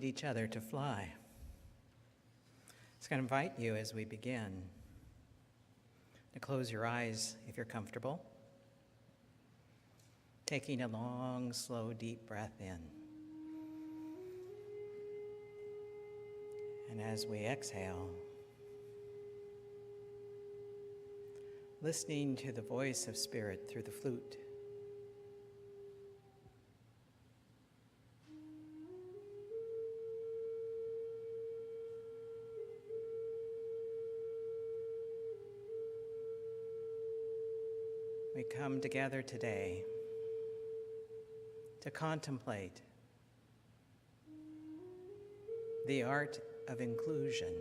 each other to fly. It's going to invite you as we begin to close your eyes if you're comfortable, taking a long, slow, deep breath in. And as we exhale, listening to the voice of Spirit through the flute. We come together today to contemplate the art of inclusion.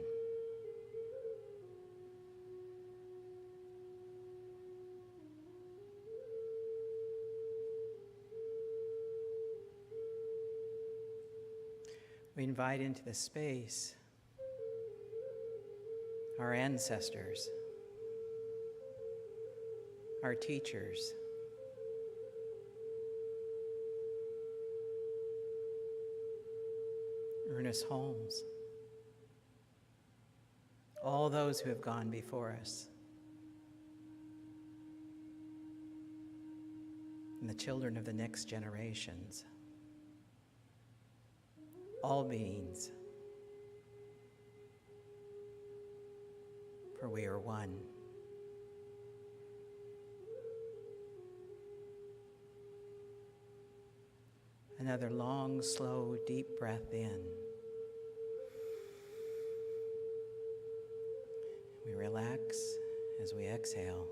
We invite into the space our ancestors, our teachers, Ernest Holmes, all those who have gone before us, and the children of the next generations, all beings, for we are one. Another long, slow, deep breath in. We relax as we exhale.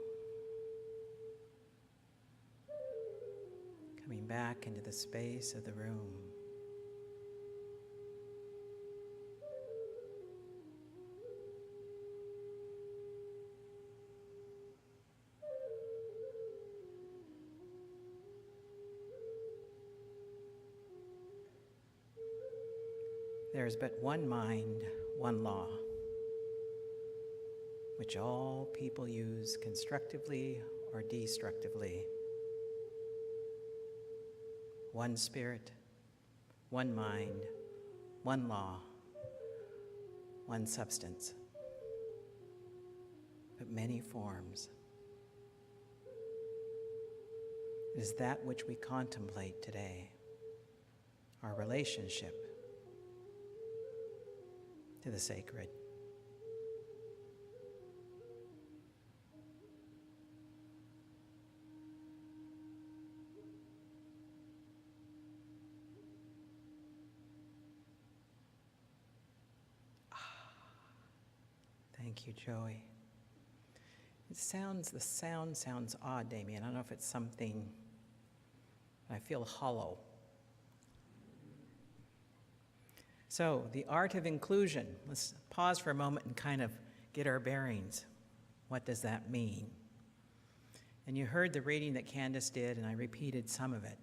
Coming back into the space of the room. There is but one mind, one law, which all people use constructively or destructively. One spirit, one mind, one law, one substance, but many forms. It is that which we contemplate today, our relationship to the sacred. Thank you, Joey. The sound sounds odd, Damien. I don't know if it's something, I feel hollow. So, the art of inclusion. Let's pause for a moment and kind of get our bearings. What does that mean? And you heard the reading that Candace did, and I repeated some of it.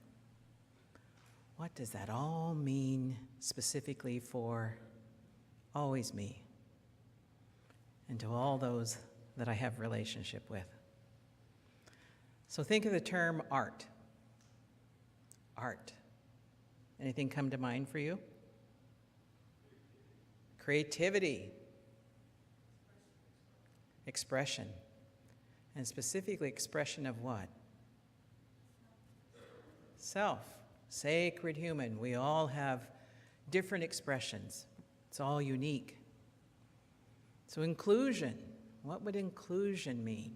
What does that all mean specifically for always me and to all those that I have relationship with? So think of the term art. Art. Anything come to mind for you? Creativity, expression, and specifically expression of what? Self, sacred human. We all have different expressions. It's all unique. So inclusion, what would inclusion mean?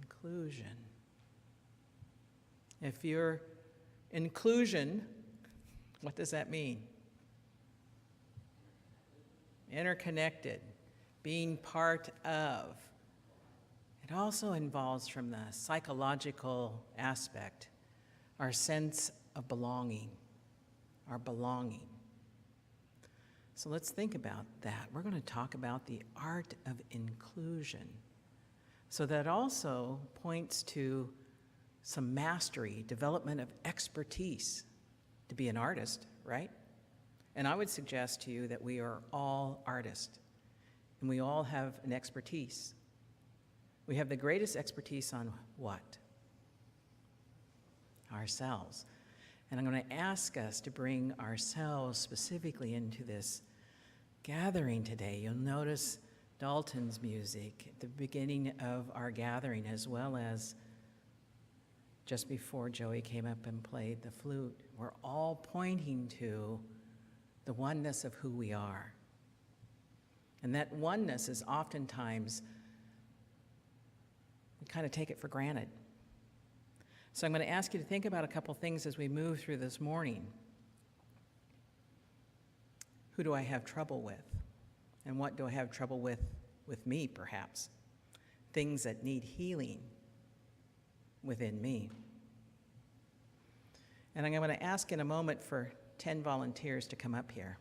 Inclusion. If you're inclusion, what does that mean? Interconnected, being part of. It also involves, from the psychological aspect, our sense of belonging, our belonging. So let's think about that. We're going to talk about the art of inclusion. So that also points to some mastery, development of expertise to be an artist, right? And I would suggest to you that we are all artists, and we all have an expertise. We have the greatest expertise on what? Ourselves. And I'm going to ask us to bring ourselves specifically into this gathering today. You'll notice Dalton's music at the beginning of our gathering, as well as just before Joey came up and played the flute. We're all pointing to the oneness of who we are. And that oneness is oftentimes, we kind of take it for granted. So I'm going to ask you to think about a couple things as we move through this morning. Who do I have trouble with? And what do I have trouble with me, perhaps? Things that need healing within me. And I'm going to ask in a moment for 10 volunteers to come up here.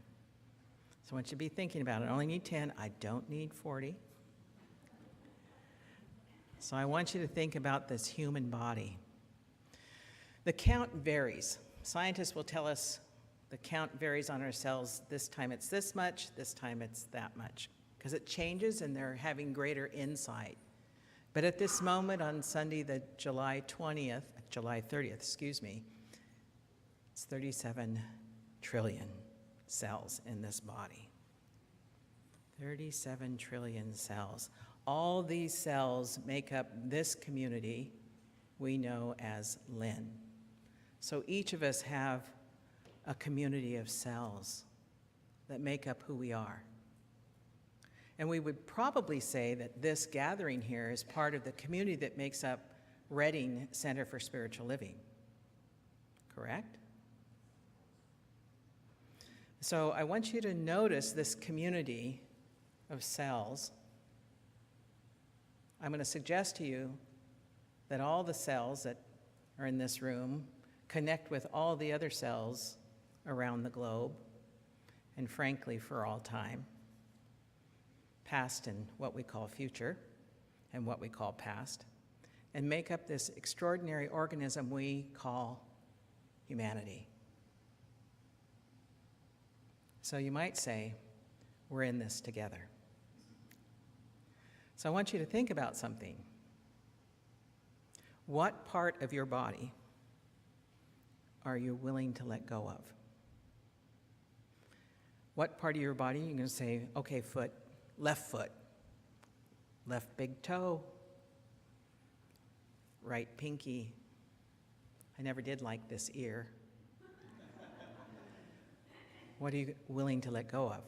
So I want you to be thinking about it. I only need 10. I don't need 40. So I want you to think about this human body. The count varies. Scientists will tell us the count varies on our cells. This time it's this much, this time it's that much, because it changes and they're having greater insight. But at this moment on Sunday, the July 30th, it's 37 trillion cells in this body. 37 trillion cells. All these cells make up this community we know as Lynn. So each of us have a community of cells that make up who we are. And we would probably say that this gathering here is part of the community that makes up Redding Center for Spiritual Living. Correct? So I want you to notice this community of cells. I'm going to suggest to you that all the cells that are in this room connect with all the other cells around the globe, and frankly, for all time, past and what we call future, and what we call past, and make up this extraordinary organism we call humanity. So you might say, we're in this together. So I want you to think about something. What part of your body are you willing to let go of? What part of your body you're going to say, okay, foot, left big toe, right pinky. I never did like this ear. What are you willing to let go of?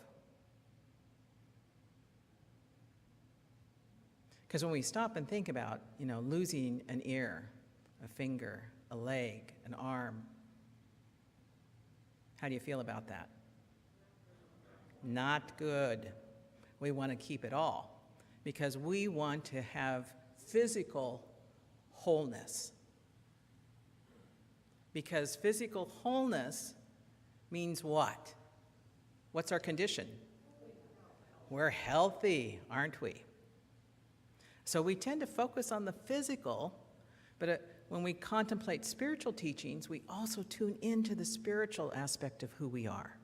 Because when we stop and think about, losing an ear, a finger, a leg, an arm, how do you feel about that? Not good. We want to keep it all because we want to have physical wholeness. Because physical wholeness means what? What's our condition? We're healthy, aren't we? So we tend to focus on the physical, but when we contemplate spiritual teachings, we also tune into the spiritual aspect of who we are.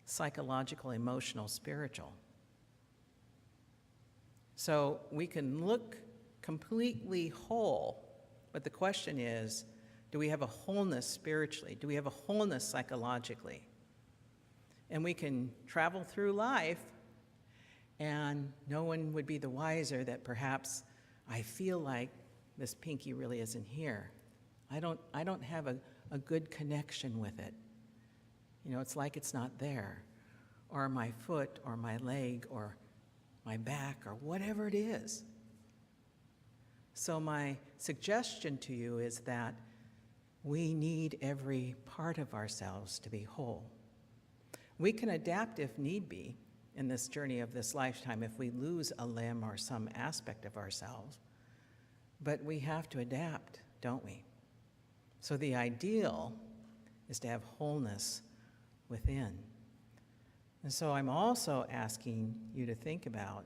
Psychological, emotional, spiritual. So we can look completely whole, but the question is, do we have a wholeness spiritually? Do we have a wholeness psychologically? And we can travel through life and no one would be the wiser that perhaps I feel like this pinky really isn't here. I don't have a good connection with it. It's like it's not there. Or my foot or my leg or my back or whatever it is. So my suggestion to you is that we need every part of ourselves to be whole. We can adapt if need be in this journey of this lifetime if we lose a limb or some aspect of ourselves. But we have to adapt, don't we? So the ideal is to have wholeness within. And so I'm also asking you to think about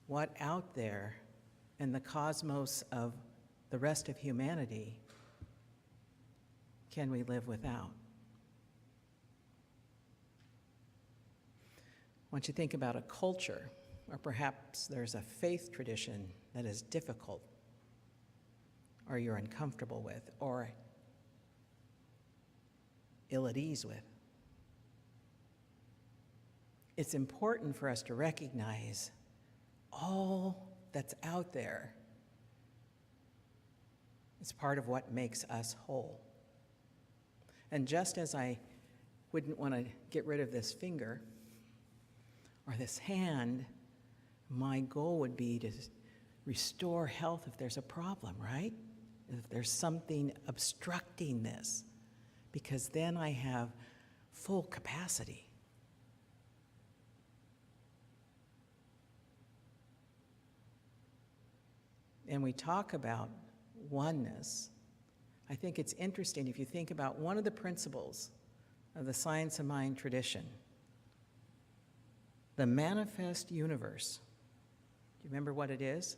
what out there in the cosmos of the rest of humanity can we live without? I want you to think about a culture, or perhaps there's a faith tradition that is difficult, or you're uncomfortable with, or ill at ease with. It's important for us to recognize all that's out there is part of what makes us whole. And just as I wouldn't want to get rid of this finger or this hand, my goal would be to restore health if there's a problem, right? If there's something obstructing this, because then I have full capacity. And we talk about oneness. I think it's interesting if you think about one of the principles of the science of mind tradition, the manifest universe. Do you remember what it is?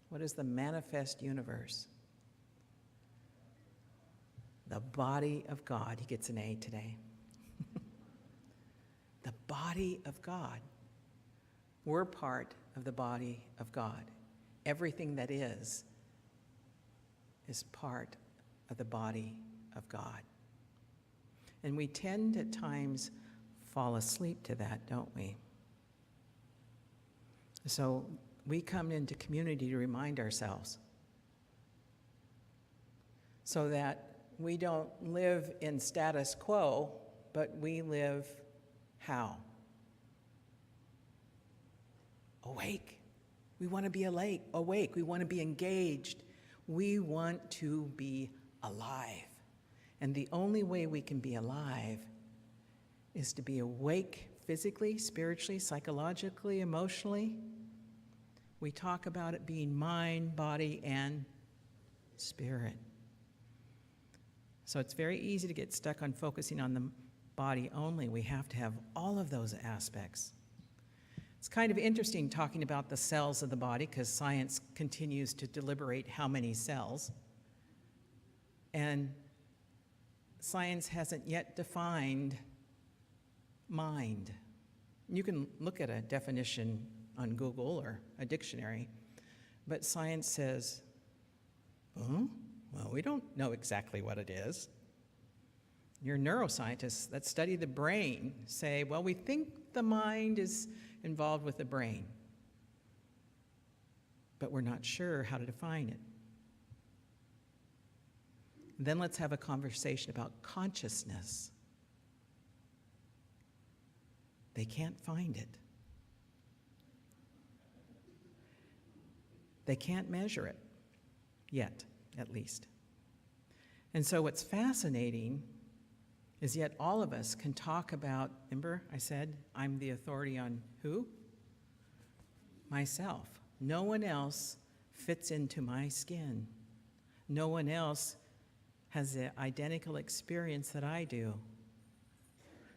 What is the manifest universe? The body of God. He gets an A today. The body of God. We're part of the body of God. Everything that is part of the body of God. And we tend at times fall asleep to that, don't we? So we come into community to remind ourselves so that we don't live in status quo, but we live how? Awake. We want to be awake. We want to be engaged. We want to be alive. And the only way we can be alive is to be awake physically, spiritually, psychologically, emotionally. We talk about it being mind, body, and spirit. So it's very easy to get stuck on focusing on the body only. We have to have all of those aspects. It's kind of interesting talking about the cells of the body because science continues to deliberate how many cells. And science hasn't yet defined mind. You can look at a definition on Google or a dictionary, but science says, well, we don't know exactly what it is. Your neuroscientists that study the brain say, well, we think the mind is involved with the brain, but we're not sure how to define it. Then let's have a conversation about consciousness. They can't find it. They can't measure it, yet, at least. And so what's fascinating is yet all of us can talk about, remember I said, I'm the authority on who? Myself. No one else fits into my skin. No one else has the identical experience that I do.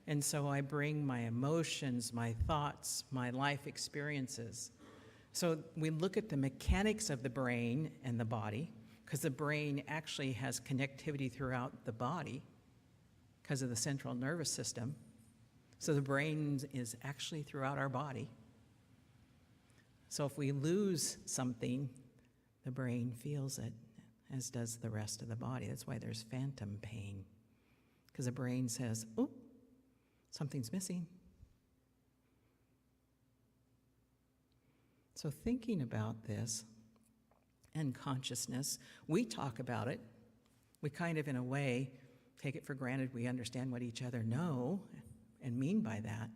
And so I bring my emotions, my thoughts, my life experiences. So we look at the mechanics of the brain and the body, because the brain actually has connectivity throughout the body because of the central nervous system. So the brain is actually throughout our body. So if we lose something, the brain feels it, as does the rest of the body. That's why there's phantom pain, because the brain says, oh, something's missing. So thinking about this and consciousness, we talk about it. We kind of, in a way, take it for granted we understand what each other know and mean by that,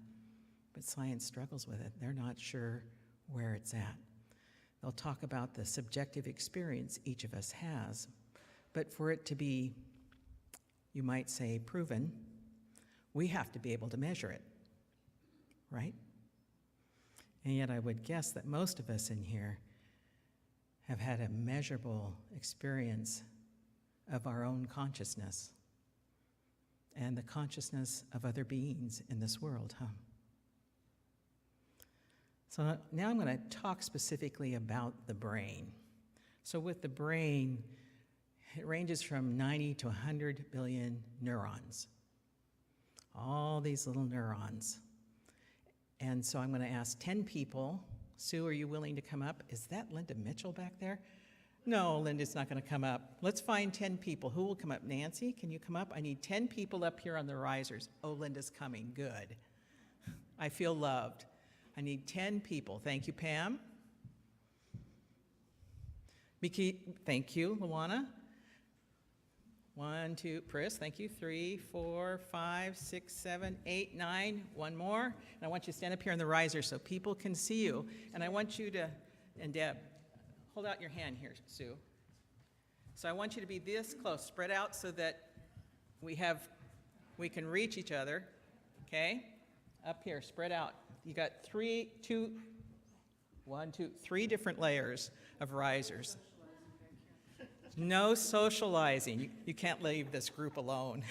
but science struggles with it. They're not sure where it's at. They'll talk about the subjective experience each of us has, but for it to be, you might say, proven, we have to be able to measure it, right? And yet I would guess that most of us in here have had a measurable experience of our own consciousness and the consciousness of other beings in this world, huh? So now I'm going to talk specifically about the brain. So with the brain, it ranges from 90 to 100 billion neurons. All these little neurons. And so I'm going to ask 10 people. Sue, are you willing to come up? Is that Linda Mitchell back there? No, Linda's not going to come up. Let's find 10 people. Who will come up? Nancy, can you come up? I need 10 people up here on the risers. Oh, Linda's coming. Good. I feel loved. I need 10 people. Thank you, Pam. Mickey, thank you, Luana. 1, 2, Pris, thank you. 3, 4, 5, 6, 7, 8, 9. One more. And I want you to stand up here on the riser so people can see you. And I want you to, and Deb, hold out your hand here, Sue. So I want you to be this close, spread out so that we can reach each other, okay? Up here, spread out. You got 3 different layers of risers. No socializing. You can't leave this group alone.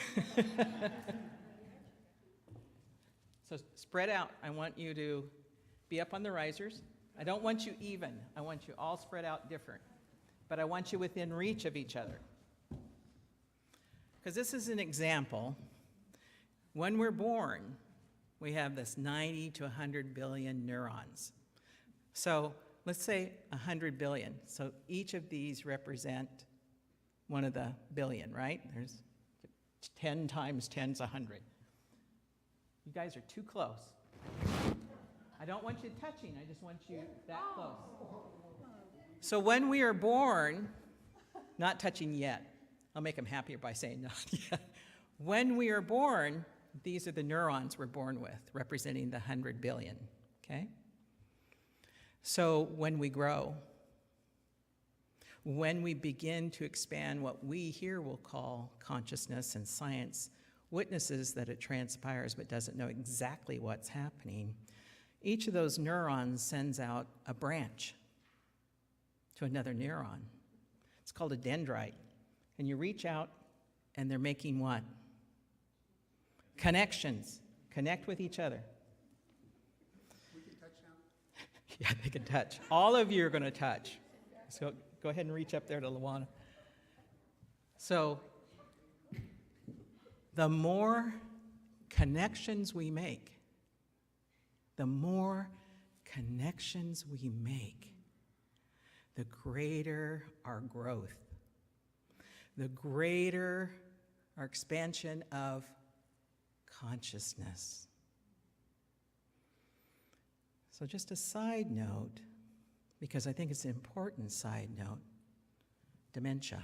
So spread out. I want you to be up on the risers. I don't want you even. I want you all spread out different. But I want you within reach of each other. Because this is an example. When we're born, we have this 90 to 100 billion neurons. So let's say 100 billion. So each of these represent one of the billion, right? There's 10 times 10 is 100. You guys are too close. I don't want you touching. I just want you that close. So when we are born, not touching yet. I'll make them happier by saying not yet. When we are born, these are the neurons we're born with, representing the 100 billion, okay? So when we grow, when we begin to expand what we here will call consciousness, and science witnesses that it transpires but doesn't know exactly what's happening, each of those neurons sends out a branch to another neuron. It's called a dendrite. And you reach out and they're making what? Connections. Connect with each other. We can touch now? Yeah, they can touch. All of you are going to touch. So go ahead and reach up there to Luana. So the more connections we make, the more connections we make, the greater our growth, the greater our expansion of consciousness. So just a side note, because I think it's an important side note, dementia.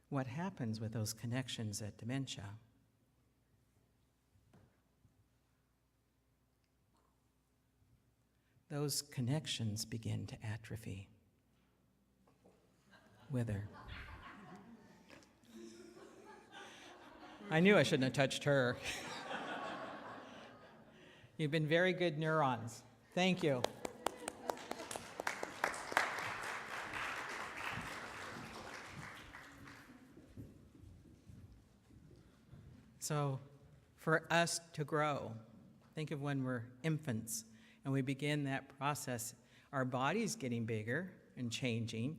What happens with those connections at dementia? Those connections begin to atrophy, wither. I knew I shouldn't have touched her. You've been very good neurons. Thank you. So for us to grow, think of when we're infants and we begin that process, our body's getting bigger and changing,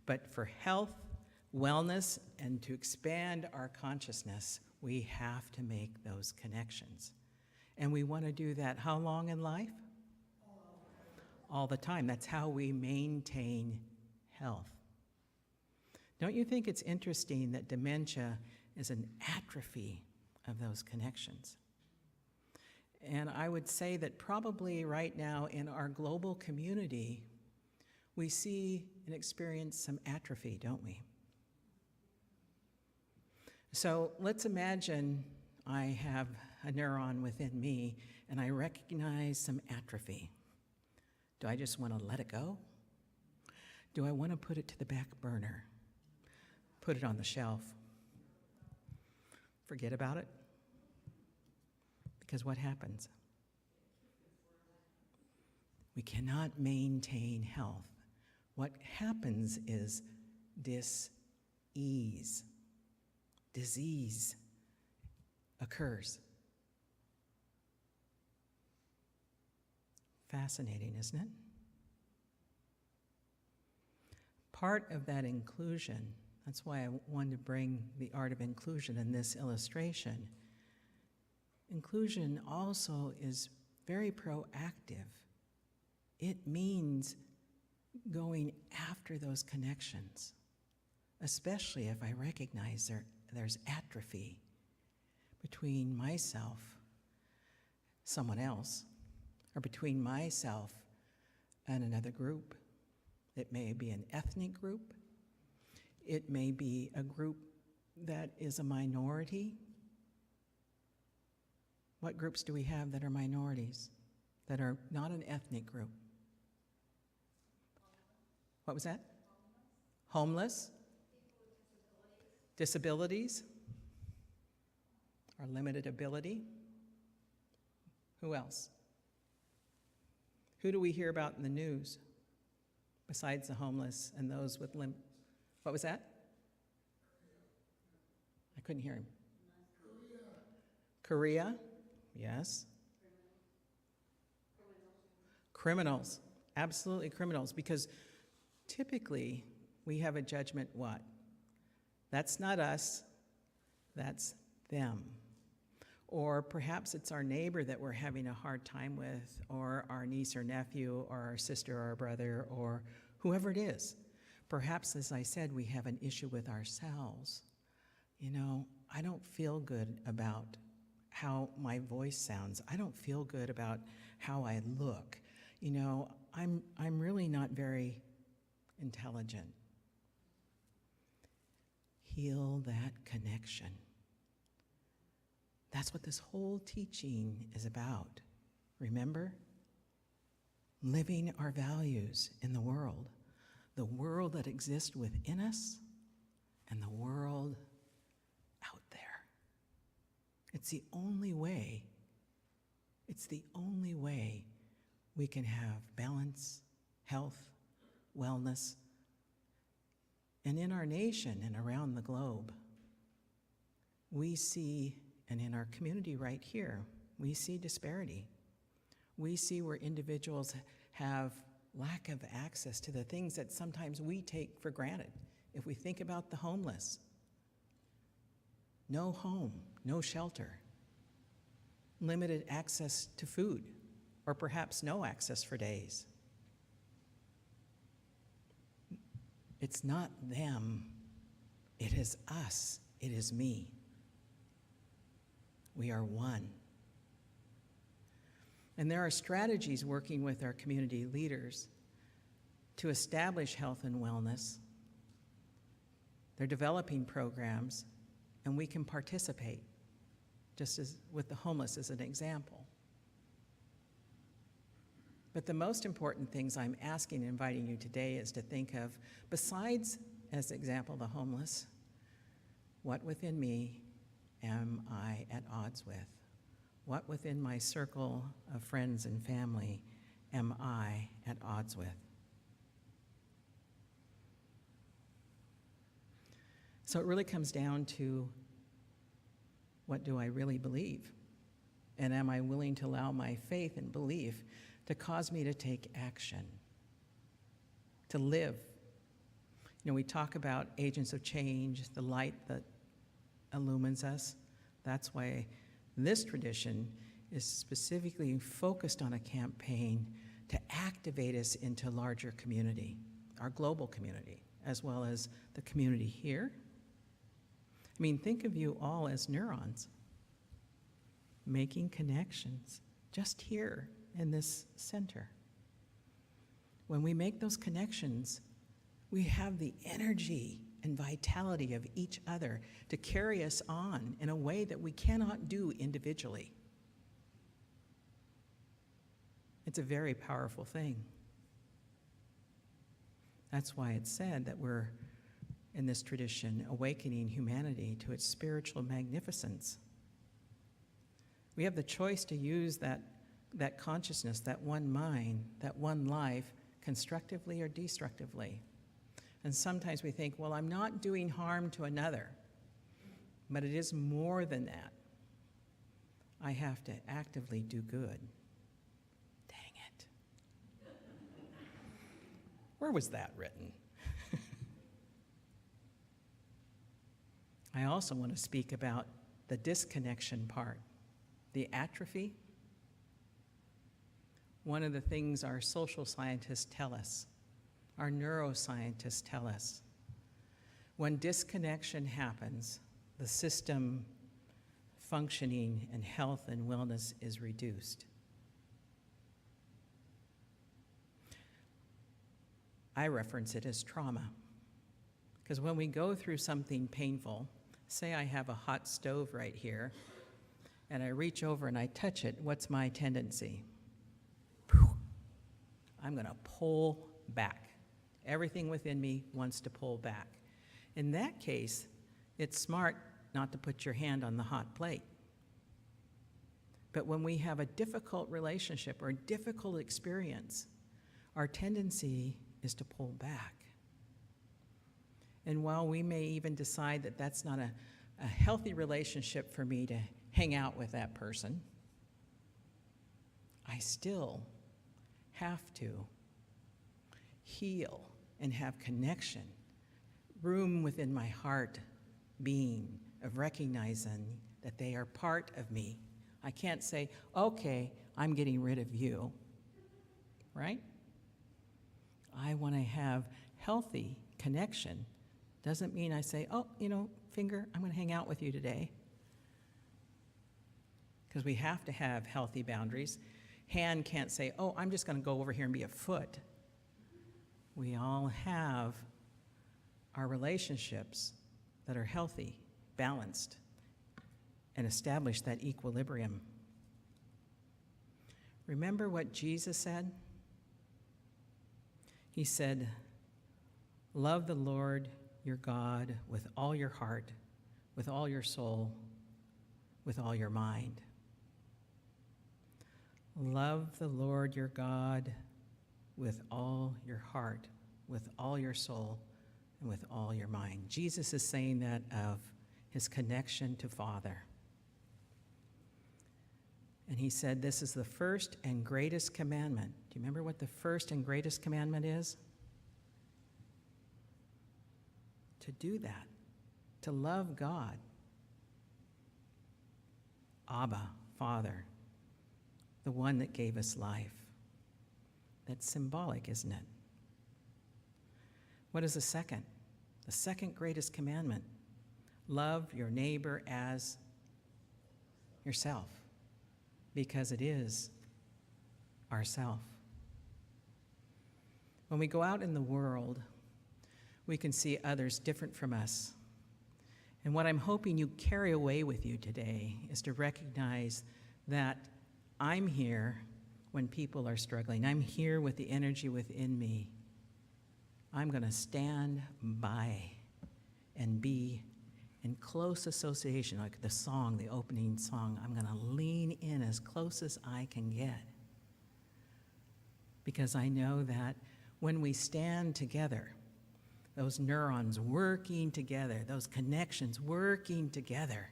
but for health, wellness, and to expand our consciousness, we have to make those connections. And we want to do that how long in life? All the time. That's how we maintain health. Don't you think it's interesting that dementia is an atrophy of those connections? And I would say that probably right now in our global community, we see and experience some atrophy, don't we? So let's imagine I have a neuron within me and I recognize some atrophy. Do I just want to let it go? Do I want to put it to the back burner? Put it on the shelf? Forget about it? Because what happens? We cannot maintain health. What happens is dis-ease. Disease occurs. Fascinating, isn't it? Part of that inclusion, that's why I wanted to bring the art of inclusion in this illustration. Inclusion also is very proactive. It means going after those connections, especially if I recognize there's atrophy between myself, someone else, or between myself and another group. It may be an ethnic group. It may be a group that is a minority. What groups do we have that are minorities, that are not an ethnic group? What was that? Homeless? Disabilities? Or limited ability? Who else? Who do we hear about in the news besides the homeless and those with What was that? I couldn't hear him. Korea? Yes. Criminals. Absolutely criminals, because typically we have a judgment, what? That's not us, that's them. Or perhaps it's our neighbor that we're having a hard time with, or our niece or nephew, or our sister or our brother, or whoever it is. Perhaps, as I said, we have an issue with ourselves. You know, I don't feel good about how my voice sounds. I don't feel good about how I look. You know, I'm really not very intelligent. Heal that connection. That's what this whole teaching is about. Remember? Living our values in the world that exists within us and the world out there. It's the only way we can have balance, health, wellness, and in our nation and around the globe. We see, and in our community right here, we see disparity. We see where individuals have lack of access to the things that sometimes we take for granted. If we think about the homeless, no home, no shelter, limited access to food, or perhaps no access for days. It's not them, it is us, it is me. We are one. And there are strategies working with our community leaders to establish health and wellness. They're developing programs, and we can participate, just as with the homeless as an example. But the most important things I'm asking and inviting you today is to think of, besides, as example, the homeless, what within me am I at odds with? What within my circle of friends and family am I at odds with? So it really comes down to, what do I really believe? And am I willing to allow my faith and belief to cause me to take action, to live? You know, we talk about agents of change, the light that illumines us. That's why this tradition is specifically focused on a campaign to activate us into larger community, our global community, as well as the community here. I mean, think of you all as neurons, making connections just here in this center. When we make those connections, we have the energy and vitality of each other to carry us on in a way that we cannot do individually. It's a very powerful thing. That's why it's said that we're, in this tradition, awakening humanity to its spiritual magnificence. We have the choice to use that consciousness, that one mind, that one life, constructively or destructively. And sometimes we think, well, I'm not doing harm to another, but it is more than that. I have to actively do good. Dang it. Where was that written? I also want to speak about the disconnection part, the atrophy. One of the things our social scientists tell us Our neuroscientists tell us when disconnection happens, the system functioning and health and wellness is reduced. I reference it as trauma. Because when we go through something painful, say I have a hot stove right here, and I reach over and I touch it, what's my tendency? I'm going to pull back. Everything within me wants to pull back. In that case, it's smart not to put your hand on the hot plate. But when we have a difficult relationship or a difficult experience, our tendency is to pull back. And while we may even decide that that's not a healthy relationship for me to hang out with that person, I still have to heal and have connection, room within my heart being of recognizing that they are part of me. I can't say, okay, I'm getting rid of you, right? I want to have healthy connection. Doesn't mean I say, oh, finger, I'm going to hang out with you today. Because we have to have healthy boundaries. Hand can't say, oh, I'm just going to go over here and be a foot. We all have our relationships that are healthy, balanced, and establish that equilibrium. Remember what Jesus said? He said, love the Lord your God with all your heart, with all your soul, with all your mind. Love the Lord your God with all your heart, with all your soul, and with all your mind. Jesus is saying that of his connection to Father. And he said, this is the first and greatest commandment. Do you remember what the first and greatest commandment is? To do that, to love God. Abba, Father, the one that gave us life. That's symbolic, isn't it? What is the second? The second greatest commandment. Love your neighbor as yourself, because it is ourself. When we go out in the world, we can see others different from us. And what I'm hoping you carry away with you today is to recognize that I'm here when people are struggling. I'm here with the energy within me. I'm going to stand by and be in close association, like the song, the opening song. I'm going to lean in as close as I can get. Because I know that when we stand together, those neurons working together, those connections working together,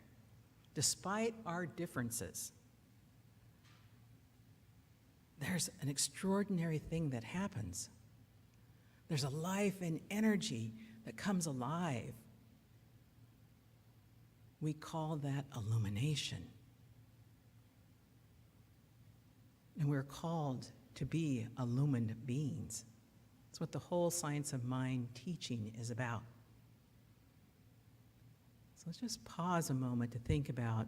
despite our differences, there's an extraordinary thing that happens. There's a life and energy that comes alive. We call that illumination. And we're called to be illumined beings. That's what the whole science of mind teaching is about. So let's just pause a moment to think about,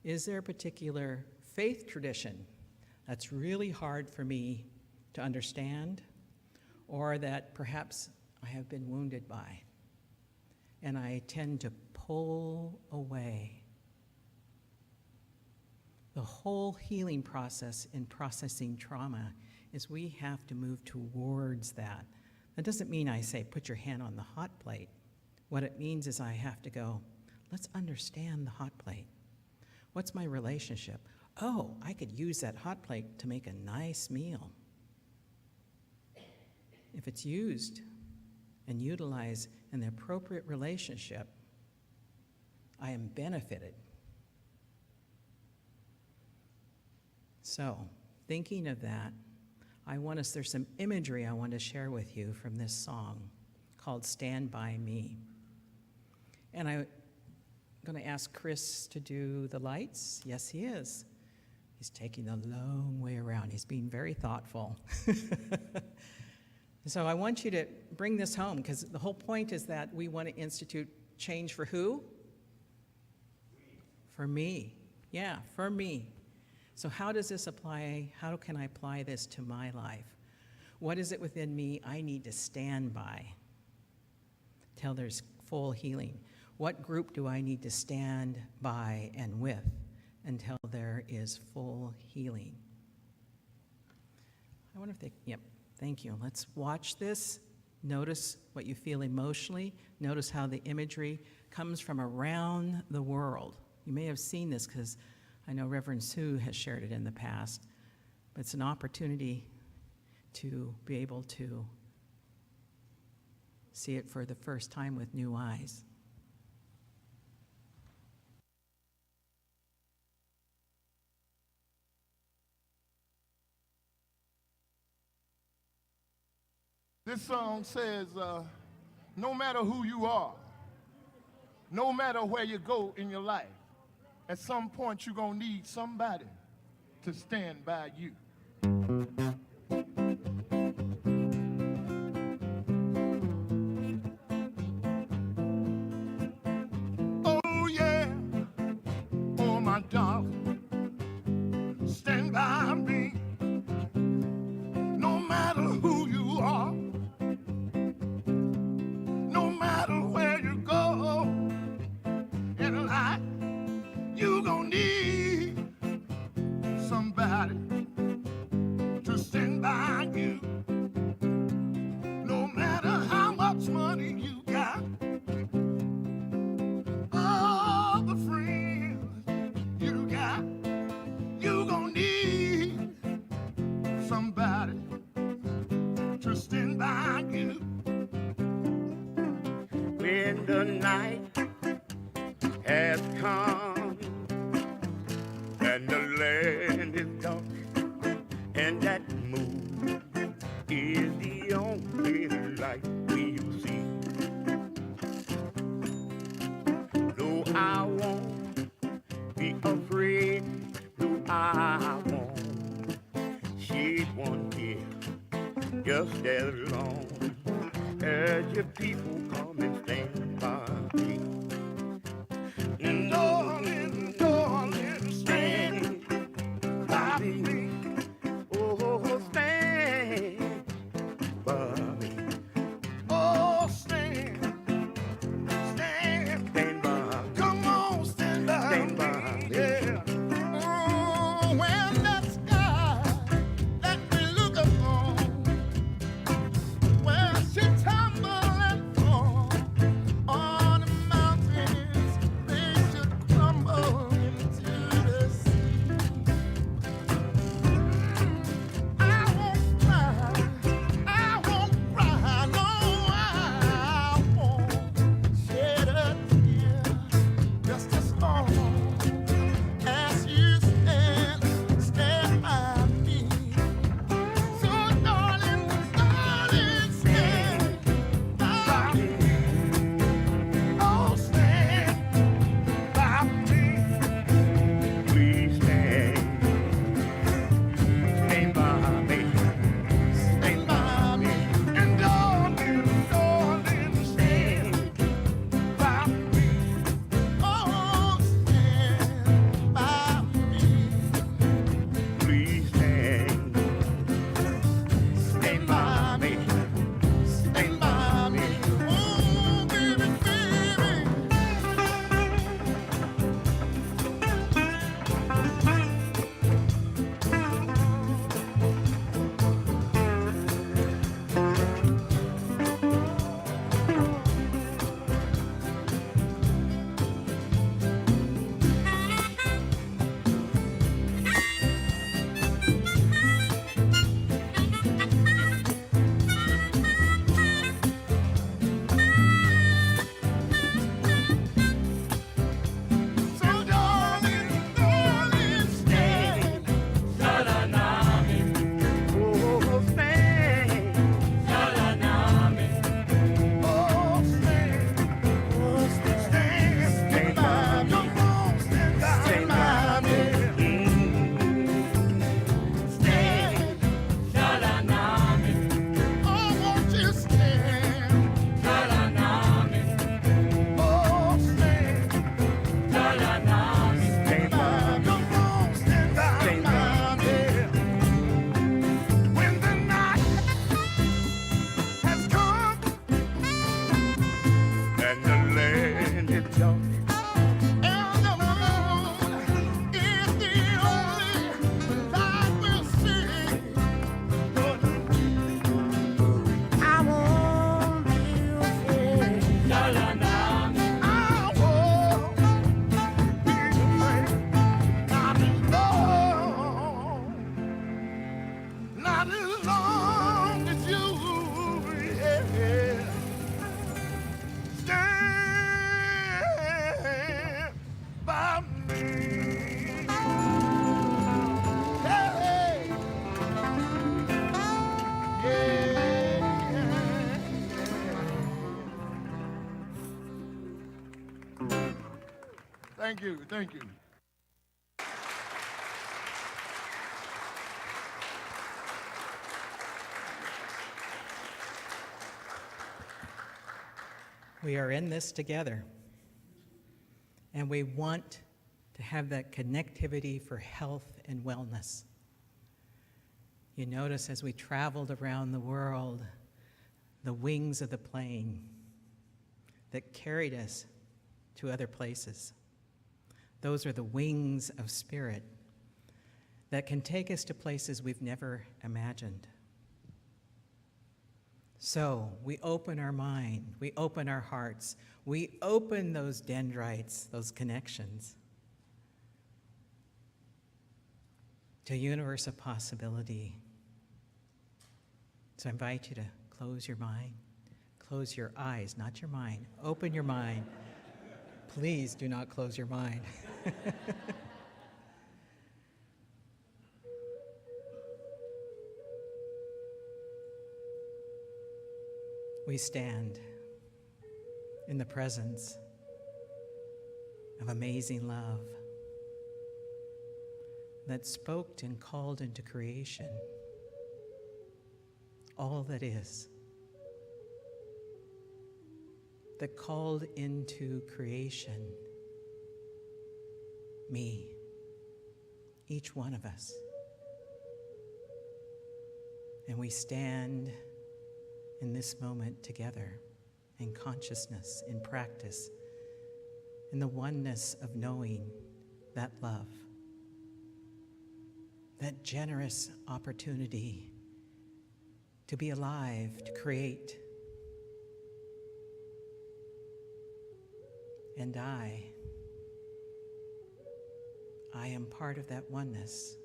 is there a particular faith tradition that's really hard for me to understand, or that perhaps I have been wounded by, and I tend to pull away? The whole healing process in processing trauma is we have to move towards that. That doesn't mean I say, put your hand on the hot plate. What it means is I have to go, let's understand the hot plate. What's my relationship? Oh, I could use that hot plate to make a nice meal. If it's used and utilized in the appropriate relationship, I am benefited. So, thinking of that, there's some imagery I want to share with you from this song called Stand By Me. And I'm going to ask Chris to do the lights. Yes, he is. He's taking a long way around. He's being very thoughtful. So I want you to bring this home, because the whole point is that we want to institute change for who? For me. Yeah, for me. So how does this apply? How can I apply this to my life? What is it within me I need to stand by till there's full healing? What group do I need to stand by and with until there is full healing? I wonder if they, yep, thank you. Let's watch this. Notice what you feel emotionally. Notice how the imagery comes from around the world. You may have seen this because I know Reverend Sue has shared it in the past, but it's an opportunity to be able to see it for the first time with new eyes. This song says, no matter who you are, no matter where you go in your life, at some point you're going to need somebody to stand by you. Oh yeah, oh my darling, stand by me. No matter who you are, no matter where you go in life, you gon' need somebody to stand by you. No matter how much money you got, all the friends you got, you gon' need somebody to stand by you. When the night has come and the land is dark and that moon is the only light we'll see. Though I won't be afraid, though I won't shed one tear, just as long as your people come and stand by me. And darling, darling, stand by me. Oh, stand by me. Oh, stand, stand by. Come on, stand by me. Yeah. Oh, when the sky that we look upon, when she tumble and fall, Thank you. Thank you. We are in this together, and we want to have that connectivity for health and wellness. You notice as we traveled around the world, the wings of the plane that carried us to other places. Those are the wings of spirit that can take us to places we've never imagined. So we open our mind, we open our hearts, we open those dendrites, those connections to a universe of possibility. So I invite you to close your mind, close your eyes, not your mind. Open your mind. Please do not close your mind. We stand in the presence of amazing love that spoke and called into creation all that is, that called into creation me, each one of us. And we stand in this moment together, in consciousness, in practice, in the oneness of knowing that love, that generous opportunity to be alive, to create. And I am part of that oneness.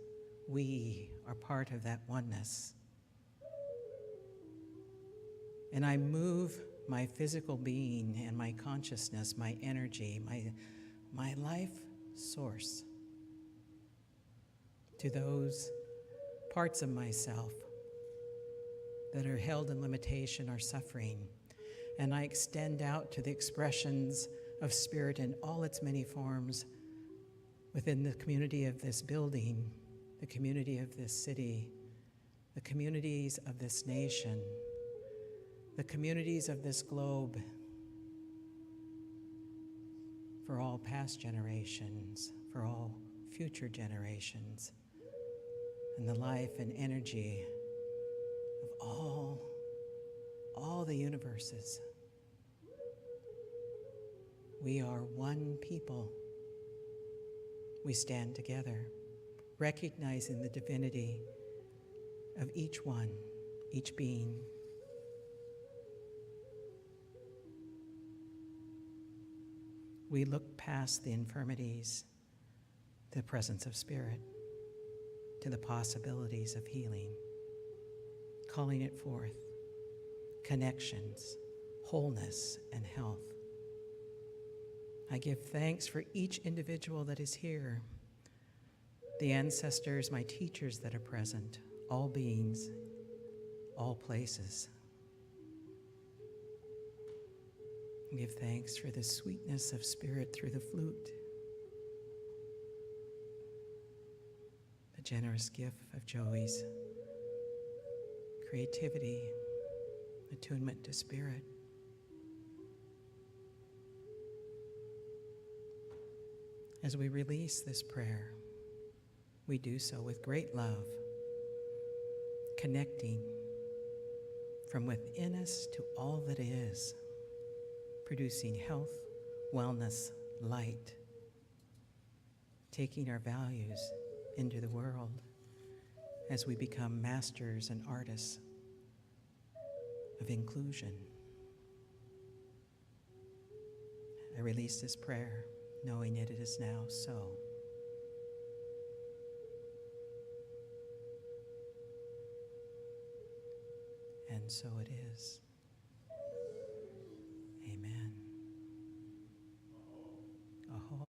We are part of that oneness. And I move my physical being and my consciousness, my energy, my life source to those parts of myself that are held in limitation or suffering. And I extend out to the expressions of spirit in all its many forms within the community of this building, the community of this city, the communities of this nation, the communities of this globe, for all past generations, for all future generations, and the life and energy of all the universes. We are one people. We stand together, recognizing the divinity of each one, each being. We look past the infirmities to the presence of spirit, to the possibilities of healing, calling it forth, connections, wholeness, and health. I give thanks for each individual that is here, the ancestors, my teachers that are present, all beings, all places. I give thanks for the sweetness of spirit through the flute, the generous gift of Joey's creativity, attunement to spirit. As we release this prayer, we do so with great love, connecting from within us to all that is, producing health, wellness, light, taking our values into the world as we become masters and artists of inclusion. I release this prayer, knowing it is now so. And so it is.